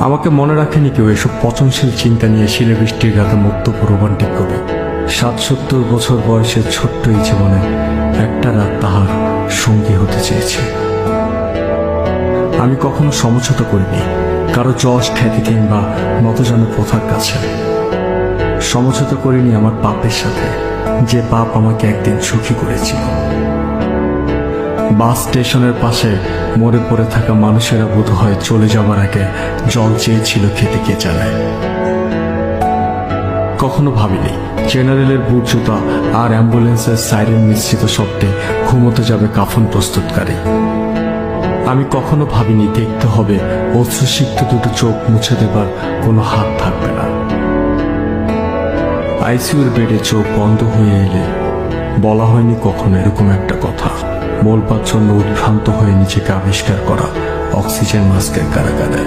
আমাকে মনে রাখেনি কেউ এসব পচনশীল চিন্তা নিয়ে শিলে বৃষ্টির রাতে মুক্ত রোমান্টিক কবি। ৭-৭০ বছর বয়সের ছোট্ট এই জীবনে একটা রাত তাহার সঙ্গী হতে চেয়েছে। আমি কখনো সমঝোতা করিনি কারো যশ খ্যাতি কিংবা নতজানু প্রথার কাছে। সমঝোতা করিনি আমার পাপের সাথে, যে পাপ আমাকে একদিন সুখী করেছিল। বাস স্টেশনের পাশে মরে পড়ে থাকা মানুষেরা বোধহয় চলে যাবার আগে জল চেয়েছিল খেতে কে জানে। কখনো ভাবিনি জেনারেলের বুট জুতা আর অ্যাম্বুলেন্সের সাইরেন মিশ্রিত শব্দে ঘুমোতে যাবে কাফন প্রস্তুতকারী। আমি কখনো ভাবিনি দেখতে হবে অশ্রুসিক্ত দুটো চোখ মুছে দেবার কোনো হাত থাকবে না। আইসিইউর বেডে চোখ বন্ধ হয়ে এলে বলা হয়নি কখনো এরকম একটা কথা, বলবার জন্য উদ্ভ্রান্ত হয়ে নিজেকে আবিষ্কার করা অক্সিজেন মাস্কের কারাগারে।